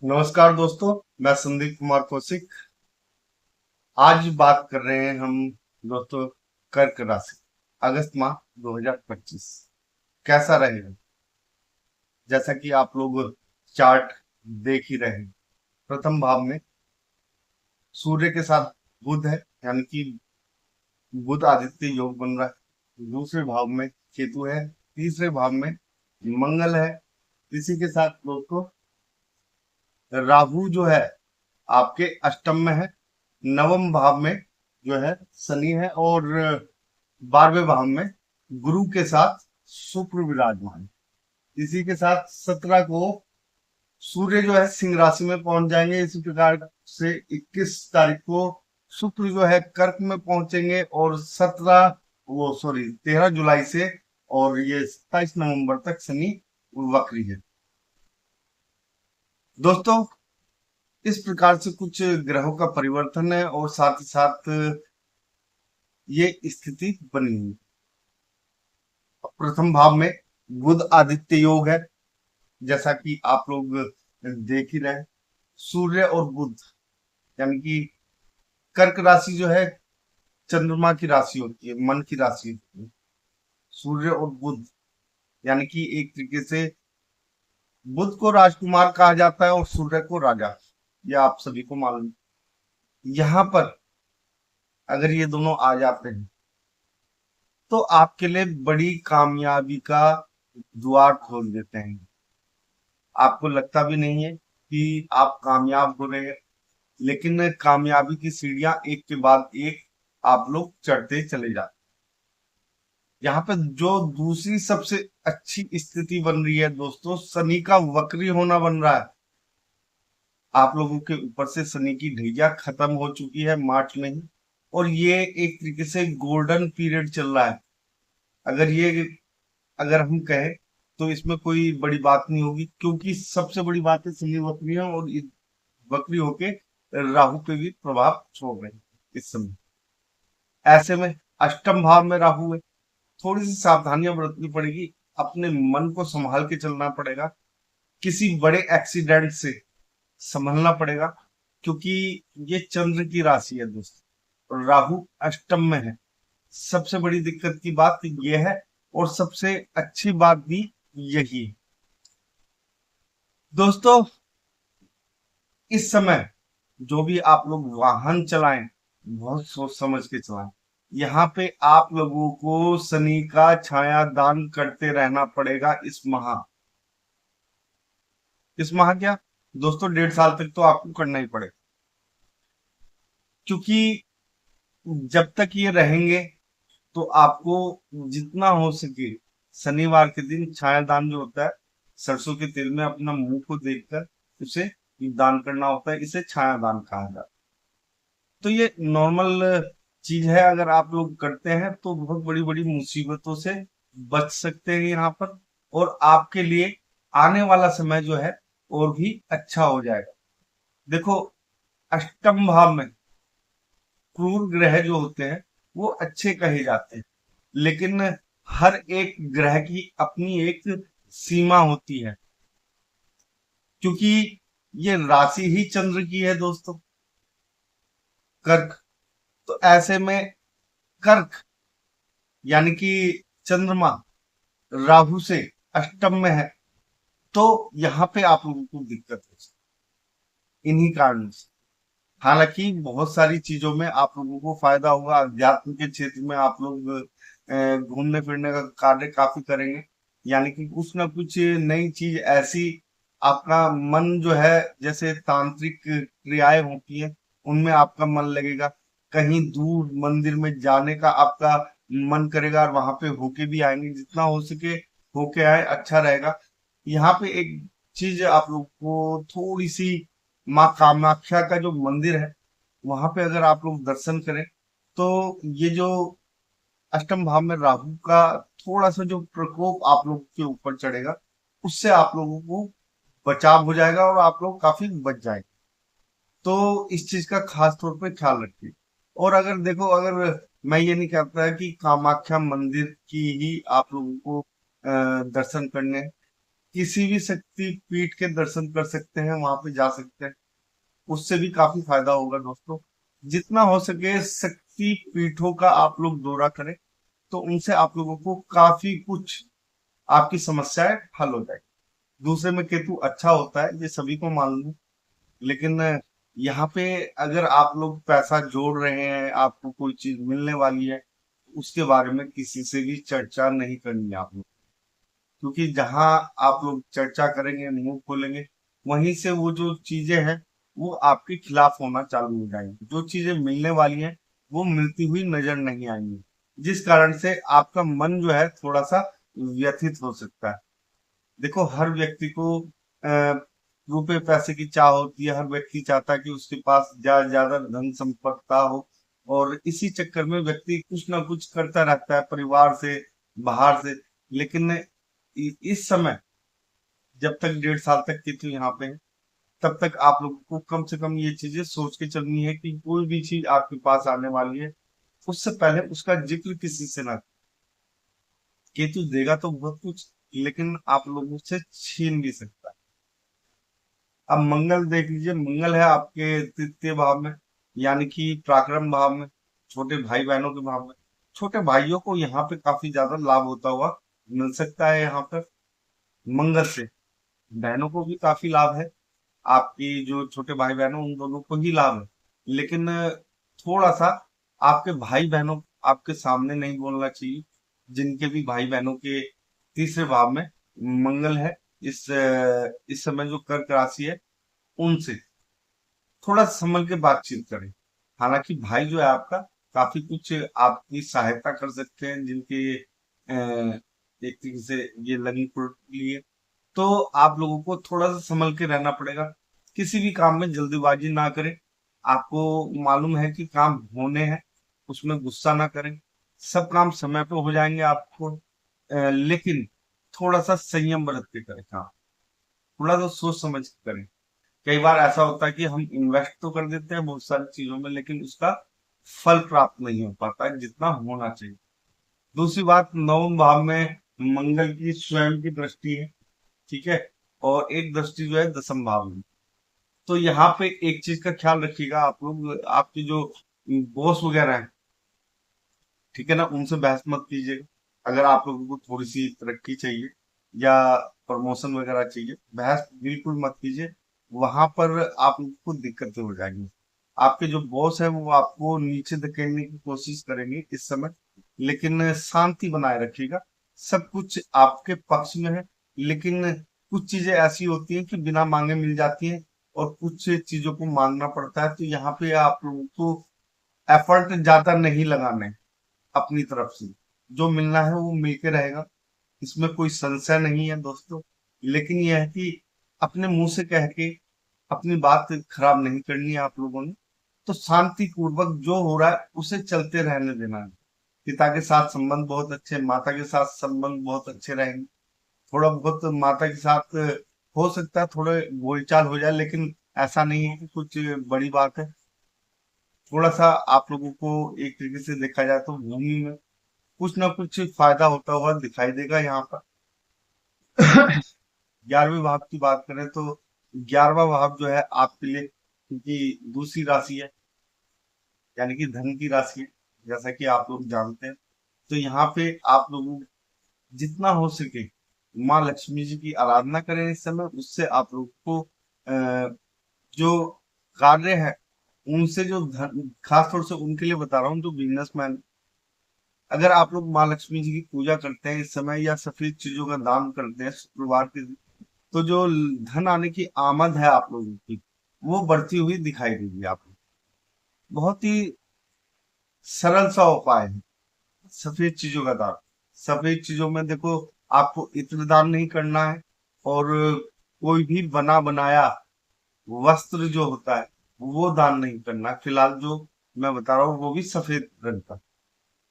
नमस्कार दोस्तों। मैं संदीप कुमार कौशिक। आज बात कर रहे हैं हम दोस्तों कर्क राशि अगस्त माह 2025 कैसा रहेगा। जैसा कि आप लोग चार्ट देख ही रहे हैं। प्रथम भाव में सूर्य के साथ बुध है, यानी कि बुध आदित्य योग बन रहा है। दूसरे भाव में केतु है। तीसरे भाव में मंगल है। इसी के साथ दोस्तों राहु जो है आपके अष्टम में है। नवम भाव में जो है शनि है, और 12वें भाव में गुरु के साथ शुक्र विराजमान है। इसी के साथ 17 को सूर्य जो है सिंह राशि में पहुंच जाएंगे। इसी प्रकार से 21 तारीख को शुक्र जो है कर्क में पहुंचेंगे, और 13 जुलाई से और ये 27 नवंबर तक शनि वक्री है। दोस्तों इस प्रकार से कुछ ग्रहों का परिवर्तन है, और साथ ही साथ ये स्थिति बनी हुई। प्रथम भाव में बुध आदित्य योग है, जैसा कि आप लोग देख ही रहे। सूर्य और बुध, यानी कि कर्क राशि जो है चंद्रमा की राशि होती है, मन की राशि होती है। सूर्य और बुध यानी कि एक तरीके से बुध को राजकुमार कहा जाता है और सूर्य को राजा। यह आप सभी को मालूम है। यहाँ पर अगर ये दोनों आ जाते हैं तो आपके लिए बड़ी कामयाबी का द्वार खोल देते हैं। आपको लगता भी नहीं है कि आप कामयाब हो रहे हैं, लेकिन कामयाबी की सीढ़ियां एक के बाद एक आप लोग चढ़ते चले जाते। यहाँ पे जो दूसरी सबसे अच्छी स्थिति बन रही है दोस्तों, शनि का वक्री होना बन रहा है। आप लोगों के ऊपर से शनि की ढैया खत्म हो चुकी है मार्च में ही, और ये एक तरीके से गोल्डन पीरियड चल रहा है। अगर ये अगर हम कहें तो इसमें कोई बड़ी बात नहीं होगी, क्योंकि सबसे बड़ी बात है शनि वक्री है, और वक्री होके राहु पे भी प्रभाव छोड़ रहे हैं इस समय। ऐसे में अष्टम भाव में राहु है। थोड़ी सी सावधानियां बरतनी पड़ेगी। अपने मन को संभाल के चलना पड़ेगा। किसी बड़े एक्सीडेंट से संभलना पड़ेगा, क्योंकि ये चंद्र की राशि है दोस्तों, और राहु अष्टम में है। सबसे बड़ी दिक्कत की बात ये है, और सबसे अच्छी बात भी यही है दोस्तों। इस समय जो भी आप लोग वाहन चलाएं, बहुत सोच समझ के चलाएं। यहाँ पे आप लोगों को शनि का छाया दान करते रहना पड़ेगा इस माह। इस माह क्या दोस्तों, 1.5 साल तक तो आपको करना ही पड़ेगा, क्योंकि जब तक ये रहेंगे तो आपको जितना हो सके शनिवार के दिन छाया दान जो होता है, सरसों के तेल में अपना मुंह को देखकर उसे दान करना होता है। इसे छाया दान कहा जाता है। तो ये नॉर्मल चीज है। अगर आप लोग करते हैं तो बहुत बड़ी बड़ी मुसीबतों से बच सकते हैं यहाँ पर, और आपके लिए आने वाला समय जो है और भी अच्छा हो जाएगा। देखो, अष्टम भाव में क्रूर ग्रह जो होते हैं वो अच्छे कहे जाते हैं, लेकिन हर एक ग्रह की अपनी एक सीमा होती है, क्योंकि ये राशि ही चंद्र की है दोस्तों, कर्क। तो ऐसे में कर्क यानी कि चंद्रमा राहु से अष्टम में है, तो यहाँ पे आप लोगों को दिक्कत हो सकती है इन्हीं कारणों से। हालांकि बहुत सारी चीजों में आप लोगों को फायदा होगा। अध्यात्म के क्षेत्र में आप लोग घूमने फिरने का कार्य काफी करेंगे, यानी कि कुछ ना कुछ नई चीज ऐसी। आपका मन जो है, जैसे तांत्रिक क्रियाएं होती है उनमें आपका मन लगेगा। कहीं दूर मंदिर में जाने का आपका मन करेगा, और वहां पे होके भी आएंगे। जितना हो सके होके आए, अच्छा रहेगा। यहाँ पे एक चीज आप लोग को थोड़ी सी, माँ कामाख्या का जो मंदिर है वहां पे अगर आप लोग दर्शन करें, तो ये जो अष्टम भाव में राहु का थोड़ा सा जो प्रकोप आप लोग के ऊपर चढ़ेगा, उससे आप लोगों को बचाव हो जाएगा, और आप लोग काफी बच जाएंगे। तो इस चीज का खास तौर पे ख्याल रखिए। और अगर देखो, अगर मैं ये नहीं कहता है कि कामाख्या मंदिर की ही आप लोगों को दर्शन करने हैं। किसी भी शक्ति पीठ के दर्शन कर सकते हैं, वहां पे जा सकते हैं, उससे भी काफी फायदा होगा दोस्तों। जितना हो सके शक्ति पीठों का आप लोग दौरा करें, तो उनसे आप लोगों को काफी कुछ आपकी समस्याएं हल हो जाएगी। दूसरे में केतु अच्छा होता है, ये सभी को मालूम है, लेकिन यहाँ पे अगर आप लोग पैसा जोड़ रहे हैं, आपको कोई चीज मिलने वाली है, उसके बारे में किसी से भी चर्चा नहीं करनी है आप लोग। क्योंकि जहां आप लोग चर्चा करेंगे, मुंह खोलेंगे, वहीं से वो जो चीजें हैं वो आपके खिलाफ होना चालू हो जाएंगी। जो चीजें मिलने वाली हैं वो मिलती हुई नजर नहीं आएंगी, जिस कारण से आपका मन जो है थोड़ा सा व्यथित हो सकता है। देखो, हर व्यक्ति को रुपए पैसे की चाह होती है, हर व्यक्ति चाहता है कि उसके पास ज्यादा ज्यादा धन संपत्ता हो, और इसी चक्कर में व्यक्ति कुछ ना कुछ करता रहता है परिवार से, बाहर से। लेकिन इस समय, जब तक 1.5 साल तक केतु यहाँ पे है, तब तक आप लोगों को कम से कम ये चीजें सोच के चलनी है कि कोई भी चीज आपके पास आने वाली है, उससे पहले उसका जिक्र किसी से ना। केतु देगा तो बहुत कुछ, लेकिन आप लोगों से छीन भी सकता है। अब मंगल देख लीजिए, मंगल है आपके तृतीय भाव में, यानी कि पराक्रम भाव में, छोटे भाई बहनों के भाव में। छोटे भाइयों को यहाँ पे काफी ज्यादा लाभ होता हुआ मिल सकता है यहाँ पर मंगल से। बहनों को भी काफी लाभ है, आपकी जो छोटे भाई बहन हो उन दोनों को ही लाभ है। लेकिन थोड़ा सा आपके भाई बहनों आपके सामने नहीं बोलना चाहिए, जिनके भी भाई बहनों के तीसरे भाव में मंगल है। इस समय जो कर्क राशि है, उनसे थोड़ा संभल के बातचीत करें। हालांकि भाई जो है आपका काफी कुछ आपकी सहायता कर सकते हैं, जिनके एक तरीके से ये लगी पड़ लिए, तो आप लोगों को थोड़ा सा संभल के रहना पड़ेगा। किसी भी काम में जल्दीबाजी ना करें। आपको मालूम है कि काम होने हैं, उसमें गुस्सा ना करें। सब काम समय पे हो जाएंगे आपको, लेकिन थोड़ा सा संयम बरत के करें काम। थोड़ा सा सोच समझ के करें। कई बार ऐसा होता है कि हम इन्वेस्ट तो कर देते हैं बहुत सारी चीजों में, लेकिन उसका फल प्राप्त नहीं हो पाता है जितना होना चाहिए। दूसरी बात, नवम भाव में मंगल की स्वयं की दृष्टि है, ठीक है, और एक दृष्टि जो है दसम भाव में। तो यहाँ पे एक चीज का ख्याल रखिएगा आप लोग, आपके जो बॉस वगैरह हैं, ठीक है ना, उनसे बहस मत कीजिएगा। अगर आप लोगों को थोड़ी सी तरक्की चाहिए या प्रमोशन वगैरह चाहिए, बहस बिल्कुल मत कीजिए। वहां पर आप लोगों को दिक्कतें हो जाएंगी। आपके जो बॉस है वो आपको नीचे धकेलने की कोशिश करेंगे इस समय, लेकिन शांति बनाए रखिएगा। सब कुछ आपके पक्ष में है, लेकिन कुछ चीजें ऐसी होती हैं कि बिना मांगे मिल जाती हैं, और कुछ चीजों को मांगना पड़ता है। तो यहाँ पे आप लोगों को एफर्ट ज्यादा नहीं लगाने, अपनी तरफ से जो मिलना है वो मिलके रहेगा, इसमें कोई संशय नहीं है दोस्तों। लेकिन यह है कि अपने मुंह से कह के अपनी बात खराब नहीं करनी है आप लोगों ने। तो शांति पूर्वक जो हो रहा है उसे चलते रहने देना है। पिता के साथ संबंध बहुत अच्छे, माता के साथ संबंध बहुत अच्छे रहेंगे। थोड़ा बहुत माता के साथ हो सकता है थोड़े बोलचाल हो जाए, लेकिन ऐसा नहीं है कि कुछ बड़ी बात है। थोड़ा सा आप लोगों को एक तरीके से देखा जाए तो भूमि में कुछ ना कुछ फायदा होता हुआ दिखाई देगा यहाँ पर। 11वें भाव की बात करें तो 11वां भाव जो है आपके लिए, क्योंकि दूसरी राशि है, यानी कि धन की राशि है, जैसा कि आप लोग जानते हैं। तो यहाँ पे आप लोगों जितना हो सके माँ लक्ष्मी जी की आराधना करें इस समय। उससे आप लोग को जो कार्य है उनसे जो धन, खास तौर से उनके लिए बता रहा हूँ जो बिजनेसमैन, अगर आप लोग माँ लक्ष्मी जी की पूजा करते हैं इस समय, या सफेद चीजों का दान करते हैं शुक्रवार के दिन, तो जो धन आने की आमद है आप लोगों की, वो बढ़ती हुई दिखाई देगी आपको। बहुत ही सरल सा उपाय है सफेद चीजों का दान। सफेद चीजों में देखो, आपको इत्र दान नहीं करना है, और कोई भी बना बनाया वस्त्र जो होता है वो दान नहीं करना है। फिलहाल जो मैं बता रहा हूँ वो भी सफेद रंग का,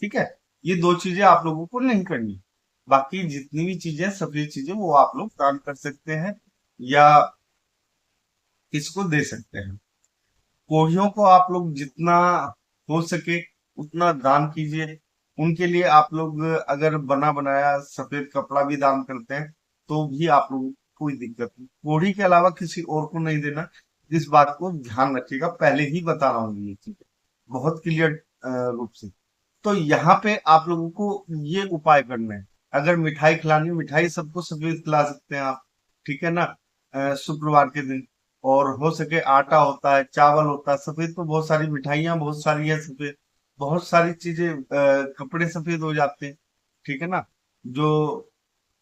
ठीक है। ये दो चीजें आप लोगों को नहीं करनी। बाकी जितनी भी चीजें सफेद चीजें वो आप लोग दान कर सकते हैं, या इसको दे सकते हैं। कोढ़ियों को आप लोग जितना हो सके उतना दान कीजिए। उनके लिए आप लोग अगर बना बनाया सफेद कपड़ा भी दान करते हैं, तो भी आप लोगों को कोई दिक्कत नहीं, कोढ़ी के अलावा किसी और को नहीं देना। इस बात को ध्यान रखिएगा, पहले ही बता रहा हूँ ये चीज बहुत क्लियर रूप से। तो यहाँ पे आप लोगों को ये उपाय करना है। अगर मिठाई खिलानी है, मिठाई सबको सफेद खिला सकते हैं आप, ठीक है ना, शुक्रवार के दिन। और हो सके आटा होता है, चावल होता है, सफेद तो बहुत सारी मिठाइयाँ बहुत सारी है सफेद, बहुत सारी चीजें, कपड़े सफेद हो जाते हैं, ठीक है ना। जो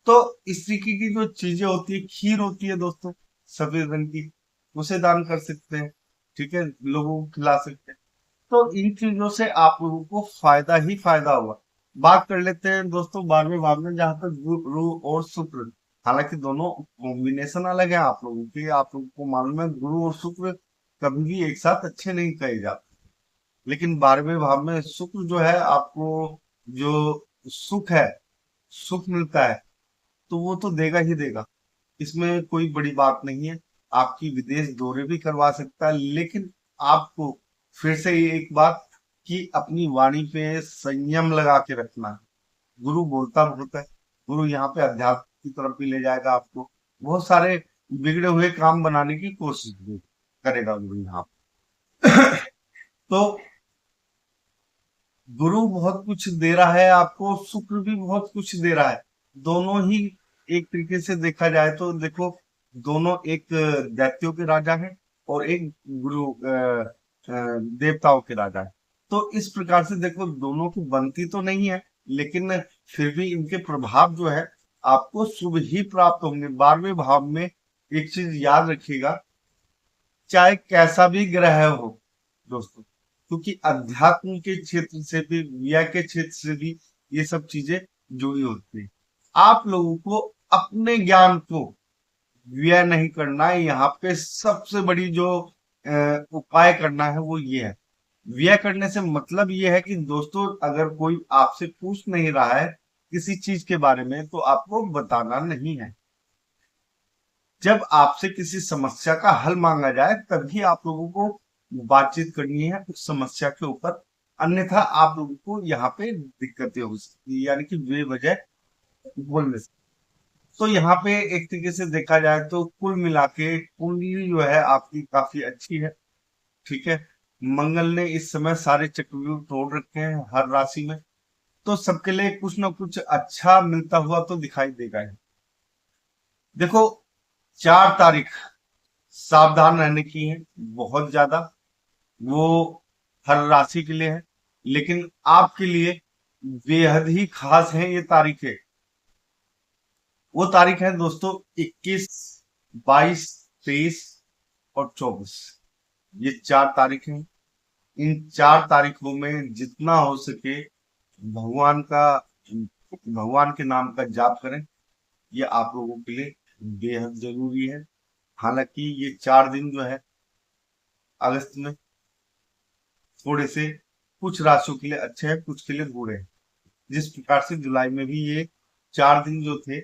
तो इस तरीके की जो चीजें होती है, खीर होती है दोस्तों सफेद रंग की, उसे दान कर सकते हैं, ठीक है, लोगों को खिला सकते हैं। तो इन चीजों से आप लोगों को फायदा ही फायदा होगा। बात कर लेते हैं दोस्तों 12वें भाव में, जहां तक गुरु और शुक्र, हालांकि दोनों कॉम्बिनेशन अलग है, आप लोगों के, आप लोगों को मालूम है गुरु और शुक्र कभी भी एक साथ अच्छे नहीं कहे जाते। लेकिन 12वें भाव में शुक्र जो है, आपको जो सुख है, सुख मिलता है, तो वो तो देगा ही देगा, इसमें कोई बड़ी बात नहीं है। आपकी विदेश दौरे भी करवा सकता है, लेकिन आपको फिर से ये एक बात कि अपनी वाणी पे संयम लगा के रखना है। गुरु बोलता बहुत है, गुरु यहाँ पे अध्यात्म की तरफ भी ले जाएगा आपको, बहुत सारे बिगड़े हुए काम बनाने की कोशिश भी करेगा गुरु यहाँ पे। तो गुरु बहुत कुछ दे रहा है आपको, शुक्र भी बहुत कुछ दे रहा है, दोनों ही एक तरीके से देखा जाए तो देखो, दोनों एक दैत्यों के राजा हैं और एक गुरु देवताओं के राजा है। तो इस प्रकार से देखो, दोनों की बनती तो नहीं है, लेकिन फिर भी इनके प्रभाव जो है आपको शुभ ही प्राप्त होंगे। 12वें भाव में एक चीज याद रखिएगा, चाहे कैसा भी ग्रह हो दोस्तों, क्योंकि अध्यात्म के क्षेत्र से भी, व्यय के क्षेत्र से भी ये सब चीजें जुड़ी होती है। आप लोगों को अपने ज्ञान को व्यय नहीं करना है, यहाँ पे सबसे बड़ी जो उपाय करना है वो ये है। व्यय करने से मतलब ये है कि दोस्तों, अगर कोई आपसे पूछ नहीं रहा है किसी चीज के बारे में, तो आपको बताना नहीं है। जब आपसे किसी समस्या का हल मांगा जाए, तभी आप लोगों को बातचीत करनी है उस समस्या के ऊपर, अन्यथा आप लोगों को यहाँ पे दिक्कतें हो सकती है, यानी कि बेवजह बोलने से। तो यहाँ पे एक तरीके से देखा जाए तो कुल मिला के कुंडली जो है आपकी काफी अच्छी है, ठीक है। मंगल ने इस समय सारे चक्रव्यूह तोड़ रखे हैं हर राशि में, तो सबके लिए कुछ ना कुछ अच्छा मिलता हुआ तो दिखाई देगा ही। देखो, 4 तारीख सावधान रहने की है बहुत ज्यादा, वो हर राशि के लिए है, लेकिन आपके लिए बेहद ही खास है ये तारीखें। वो तारीख है दोस्तों 21, 22, 23 और 24, ये 4 तारीख हैं। इन 4 तारीखों में जितना हो सके भगवान का, भगवान के नाम का जाप करें, ये आप लोगों के लिए बेहद जरूरी है। हालांकि ये 4 दिन जो है अगस्त में थोड़े से कुछ राशियों के लिए अच्छे हैं, कुछ के लिए बुरे हैं। जिस प्रकार से जुलाई में भी ये 4 दिन जो थे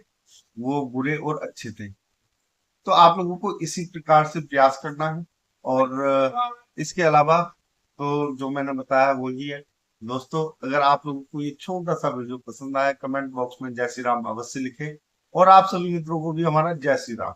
वो बुरे और अच्छे थे। तो आप लोगों को इसी प्रकार से प्रयास करना है। और इसके अलावा तो जो मैंने बताया वही है दोस्तों। अगर आप लोगों को ये छोटा सा वीडियो पसंद आया, कमेंट बॉक्स में जय श्री राम अवश्य लिखें, और आप सभी मित्रों को भी हमारा जय श्री राम।